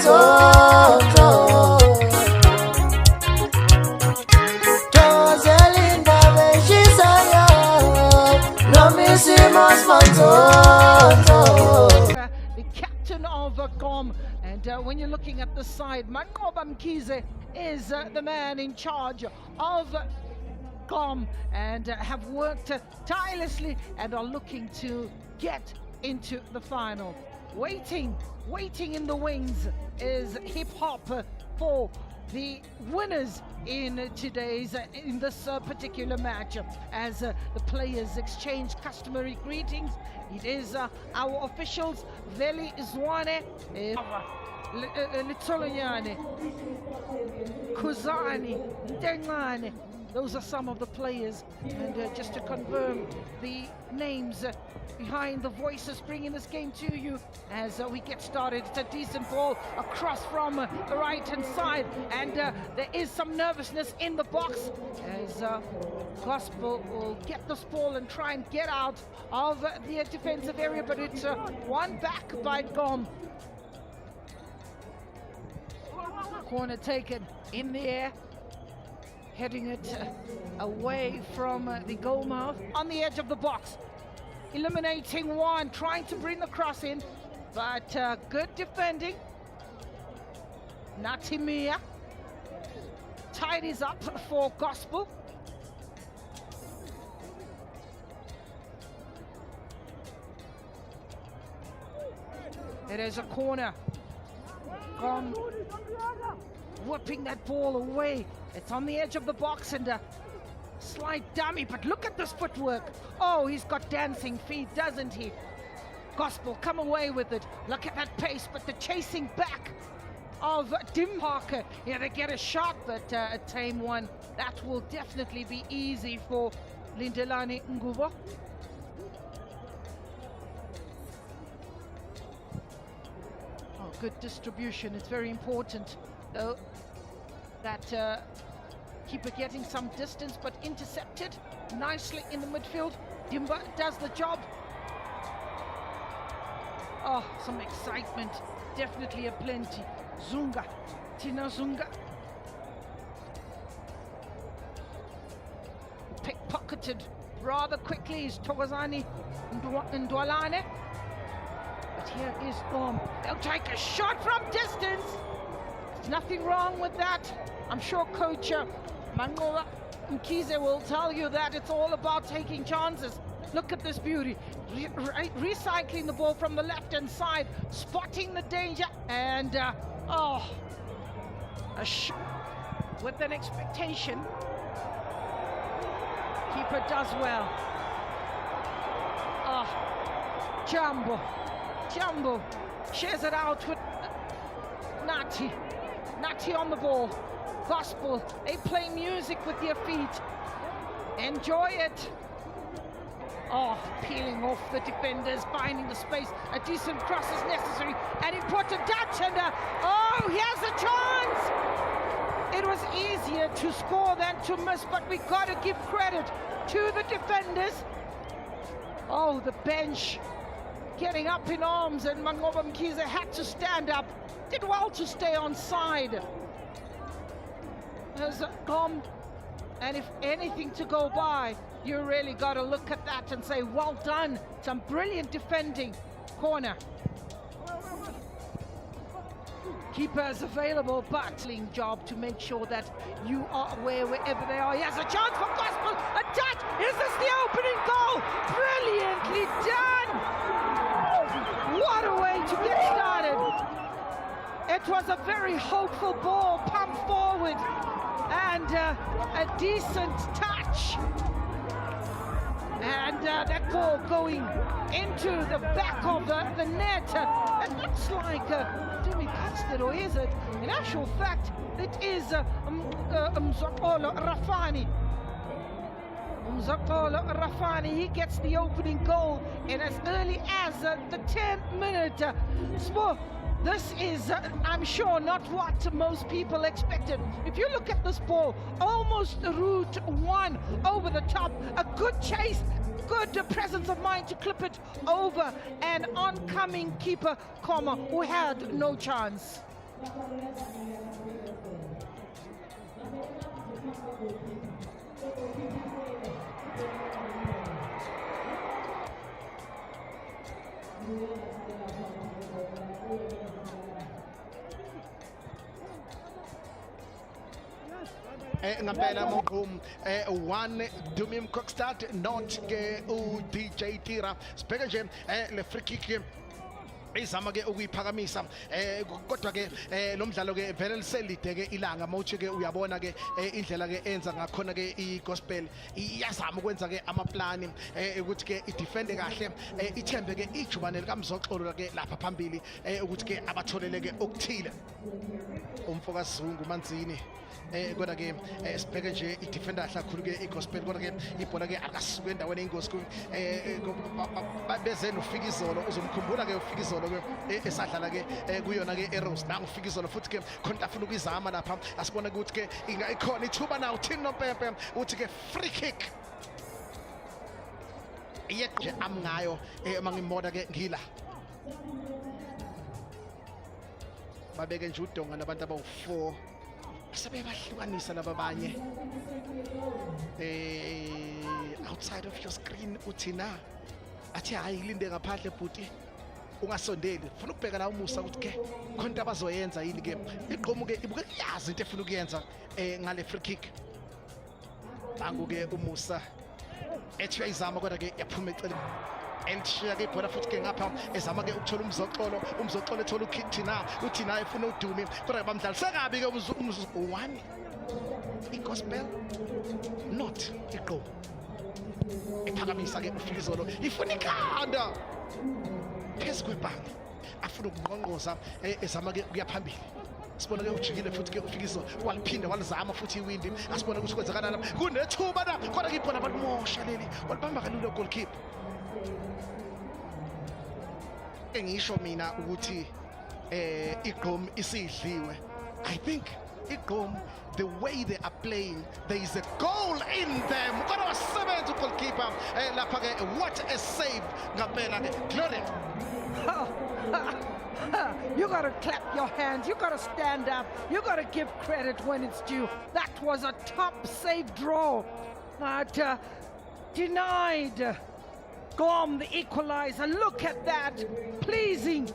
manzozo Joselinda beshisayo Nomisimos manzozo The captain of GOM, and when you're looking at the side, Manqoba Mkhize is the man in charge of GOM and have worked tirelessly and are looking to get into the final. Waiting in the wings is hip hop for the winners in this particular match as the players exchange customary greetings. It is our officials Veli Zwane, Litsolonyane, Kuzani, Dengane. Those are some of the players, and just to confirm the names behind the voices bringing this game to you as we get started. It's a decent ball across from the right hand side, and there is some nervousness in the box as Gospel will get this ball and try and get out of the defensive area, but it's won back by GOM. Corner taken in the air, heading it away from the goal mouth on the edge of the box. Eliminating one, trying to bring the cross in, but good defending. Natimia tidies up for Gospel. It is a corner. Whipping that ball away. It's on the edge of the box and slight dummy, but look at this footwork. Oh, he's got dancing feet, doesn't he? Gospel come away with it. Look at that pace, but the chasing back of Dim Parker. Yeah, they get a shot, but a tame one. That will definitely be easy for Lindelani Ngubo. Oh, good distribution. It's very important, though, that keeper getting some distance, but intercepted nicely in the midfield. Dimba does the job. Oh, some excitement, definitely a plenty. Zunga, Tina Zunga. Pickpocketed rather quickly is Togozani Ndwalane. But here is GOM. They'll take a shot from distance. There's nothing wrong with that. I'm sure Coach Manqoba Mkhize will tell you that it's all about taking chances. Look at this beauty. Recycling the ball from the left-hand side, spotting the danger, and a shot with an expectation. Keeper does well. Jumbo shares it out with Nati on the ball. Gospel, they play music with their feet. Enjoy it. Oh, peeling off the defenders, finding the space. A decent cross is necessary. An important touch, and he has a chance. It was easier to score than to miss, but we got to give credit to the defenders. Oh, the bench getting up in arms, and Manqoba Mkhize had to stand up. Did well to stay on side. Has GOM, and if anything to go by, you really got to look at that and say, well done. Some brilliant defending. Corner. Keepers available, battling job to make sure that you are aware wherever they are. He has a chance for Gospel. A touch. Is this the opening goal? Brilliantly done. What a way to get started. It was a very hopeful ball pumped forward, and a decent touch. And that ball going into the back of the net. It looks like Jimmy touched it, or is it? In actual fact, it is Mzokolo Rafani. Mzokolo Rafani, he gets the opening goal in as early as the 10th minute. This is, I'm sure, not what most people expected. If you look at this ball, almost route one over the top, a good chase, good presence of mind to clip it over an oncoming keeper, who had no chance. Ngapela Mokum one Dumim Kokstad not ke u DJ Tira sibheke nje le free kick izama ke ukuyiphakamisa kodwa ke lo mdlalo ke vele liselide ke ilanga mawuthi ke uyabona ke indlela ke enza ngakhona ke igospel iyazama ukwenza ke amaplani ukuthi ke idefende kahle ithembe ke ijubane likamzoxolo ke lapha phambili ukuthi ke abatholele ke okuthile umfoka Zungu Manzini kodwa ke sibheke nje idefender kakhulu ke igospel kodwa ke ibhola ke akasuke endaweni engosi beze nofika izolo uzomkhumbula ke ufika izolo ke esadlala ke kuyona ke eRose nangu ufika izolo futhi ke khona afuna ukuzama lapha asibona ukuthi ke ikhona ithuba nawo Thini Nompempe uthi ke free kick iyeqe amngayo mangimoda ke ngila babeke nje udonga nabantu abawu4 sebebahlukanisa laba banye outside of your screen uthina athi hayi ilinde ngaphandle bhuti ungasondeli ufuna ukubheka la umusa ukuthi ke khona abazoyenza yini ke iqomo ke ibuke yazi into efuna ukuyenza ngale free kick bangu ke umusa ethi uyayizama kodwa ke yaphuma eceleni Elshiya ke ibhola futhi ke ngapha ezama ke ukuthola umzoxolo ethola uthina efuna udumi kodwa bamdlalise kabi ke one igospel not iqo iphakamisa ke ufika izolo ifuna ikhanda phezu kwebhange afuna ukungqongqoza ezama ke kuya phambili sibona ke ujikile futhi ke ufika izolo waliphinda walizama futhi iwindi asibona ukuthi kwenzakala lapha kunethuba na kodwa ke ibhola balimosha leli walibamba kalula goalkeeper engisho mina ukuthi iGqom isidliwe. I think iGqom, the way they are playing, there is a goal in them. Kodwa wasebenza goalkeeper lapha ke what a save ngempela ke Gloria. You gotta clap your hands, you gotta stand up, you gotta give credit when it's due. That was a top save draw, but denied. Gom, the equalizer, look at that, pleasing,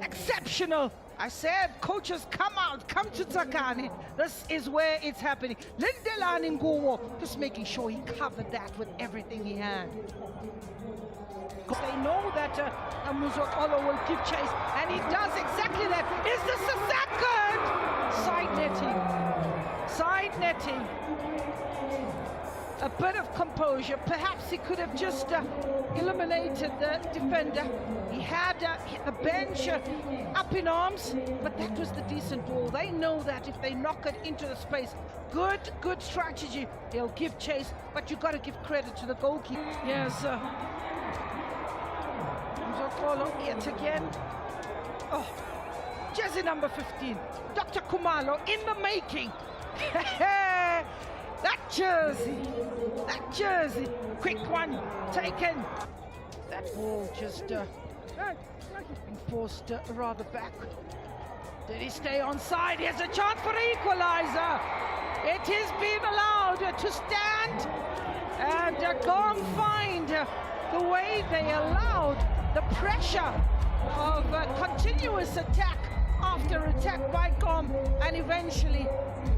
exceptional. I said, coaches, come out, come to Tsakane. This is where it's happening. Lindelani Nguwo, just making sure he covered that with everything he had. They know that Muzoxolo will give chase, and he does exactly that. Is this the second? Side netting. A bit of composure. Perhaps he could have just eliminated the defender. He had the bench up in arms, but that was the decent ball. They know that if they knock it into the space, good strategy. They'll give chase, but you got to give credit to the goalkeeper. Yes, Mzoxolo yet again. Oh, jersey number 15, Dr. Kumalo in the making. That jersey, quick one taken. That ball just being forced rather back. Did he stay onside? Here's a chance for the equalizer. It has been allowed to stand, and Gom find the way they allowed the pressure of continuous attack after attack by Gom, and eventually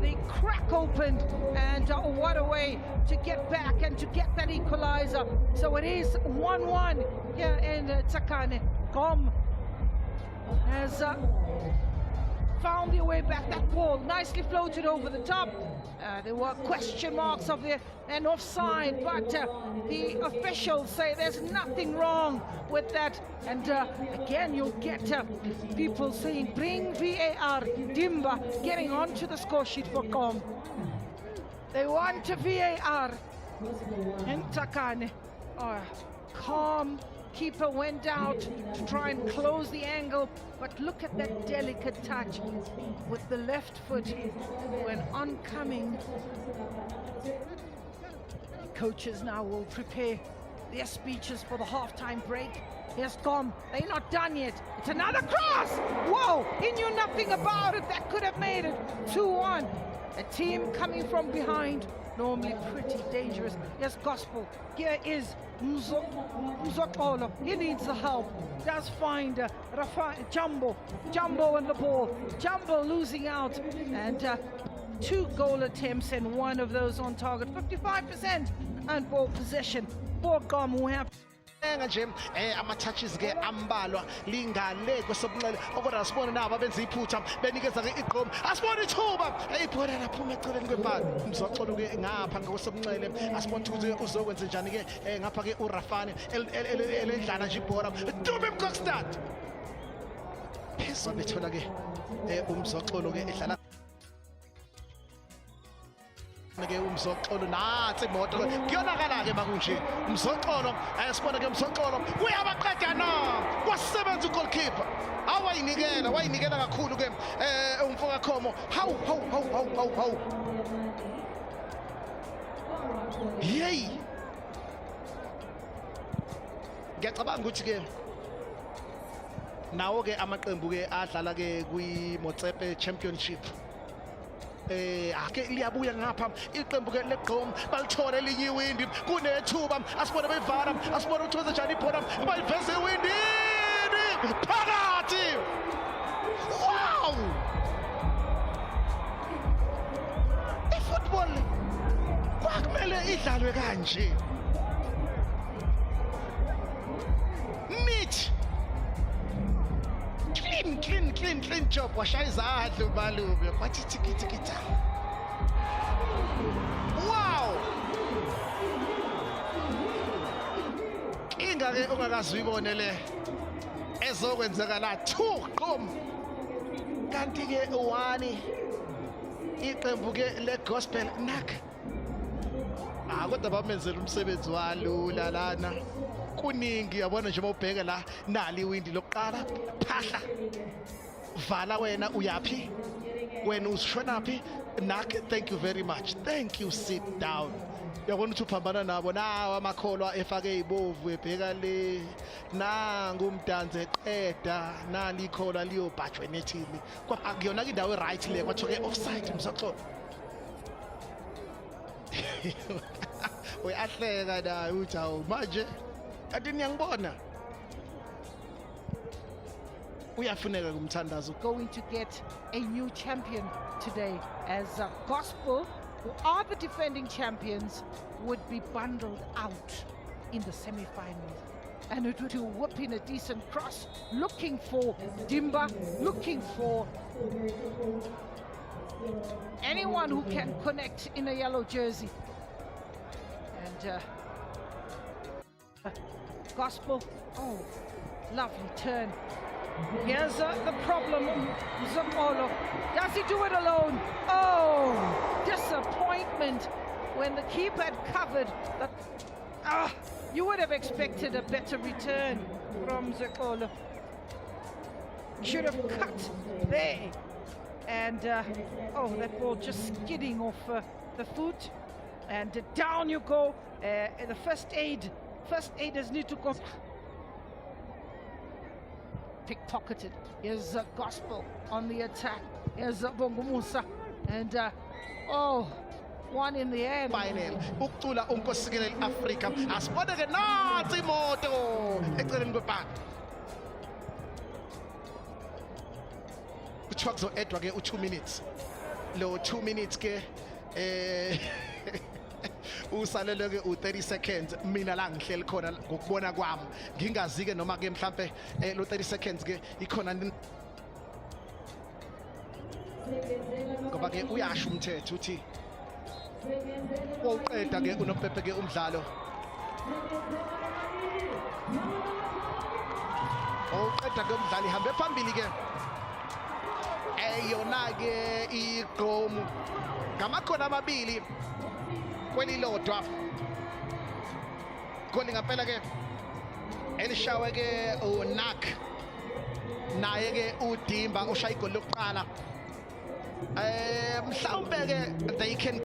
they crack opened, and what a way to get back and to get that equalizer. So it is 1-1 here in Tsakane. Gom has found their way back. That ball nicely floated over the top. There were question marks of an offside, but the officials say there's nothing wrong with that. And again, you'll get people saying, bring VAR. Dimba getting onto the score sheet for Gom. They want a VAR in Tsakane. Calm keeper went out to try and close the angle, but look at that delicate touch with the left foot when oncoming. Coaches now will prepare their speeches for the halftime break. Here's Gom. They're not done yet. It's another cross. Whoa, he knew nothing about it. That could have made it 2-1. A team coming from behind, normally pretty dangerous. Here's Gospel. Here is Mzokolo. He needs the help. Does find Jumbo and the ball. Jumbo losing out. And 2 goal attempts and 1 of those on target. 55% and ball possession for Gom, who have nje ama-touches ke ambalwa lingale kwesobunxele okodwa asibone nabo abenza iphutha benikeza ke igqom asibone ithuba ibhola laphuma eceleni kwebhali Mzoxolo ke ngapha kwesobunxele asibone ukuthi uzokwenza njani ke ngapha ke uRafane elendlana nje ibhola Dube Mkokstad phezulu bethola ke uMzoxolo ke edlala ke uMzoxolo nathi imoto kuyonakala ke makunje uMzoxolo ayasibona ke uMzoxolo uyabaqeda na wasebenza ugoalkeeper wayinikela kakhulu ke umfoka Khomo hawu hey ngiyacabanga ukuthi ke nawo ke amaqembu ke adlala ke kwi-Motsepe Championship ake liyabuya ngapha iqembu ke leGqom balithole elinye iwindi kunethuba asibone bevala asibone uthoza njani ibhola bayiveze iwindi phakathi wow ifootball kwakumele idlalwe kanje neat clean job washaya izandla uMalube kwathi tikita wow inga ke ongakazuyibone le ezokwenzeka la 2 Gqom kanti ke 1 iqembu ke leGospel nak kodwa bamenzela umsebenzi walula lana kuningi yabona nje mawubheka la nali iwindi lokuqala phahla vala wena uyapi wena usishonaphi nak thank you very much thank you sit down yabona ukuthi uphambana nabo nawo amakholwa efake ibovu ebheka le nangu umdanze eqeda nali ikholwa liyobhajwe nethini akuyona indawo right le kwathoke offside Mzoxolo uyahleka naye uthi awu manje ati niyangibona uyafuneka kumthandazo going to get a new champion today as Gospel, who are the defending champions, would be bundled out in the semi-finals. And it would whip in a decent cross, looking for Dimba, looking for anyone who can connect in a yellow jersey. And Gospel, oh, lovely turn. Here's the problem, Zokolo. Does he do it alone? Oh, disappointment when the keeper had covered. You would have expected a better return from Zokolo. Should have cut there. And, oh, that ball just skidding off the foot. And down you go. The first aiders need to go. Pickpocketed. Here's Gospel on the attack. Here's Bongumusa. And, oh, 1 in the air. Final. Ukucula uNkosikeleli Africa. Asibone ke nathi imoto eceleni kwebhaki. Kuthiwa kuzo-edwa ke u2 minutes. Lo 2 minutes ke usalele ke u30 seconds mina la ngihleli khona ngokubona kwami ngingazi ke noma ke mhlambe lo 30 seconds ke ikhona ngoba ke uyasho umthetho uthi uqeda ke unopepe ke umdlalo uqeda ke umdlali ihambe phambili ke eyona ke iGqom ngamakhono amabili kwelilodwa goli ngaphela ke elishawe ke uNak naye ke uDimba ushaya igoli lokuqala mhlawumbe ke they can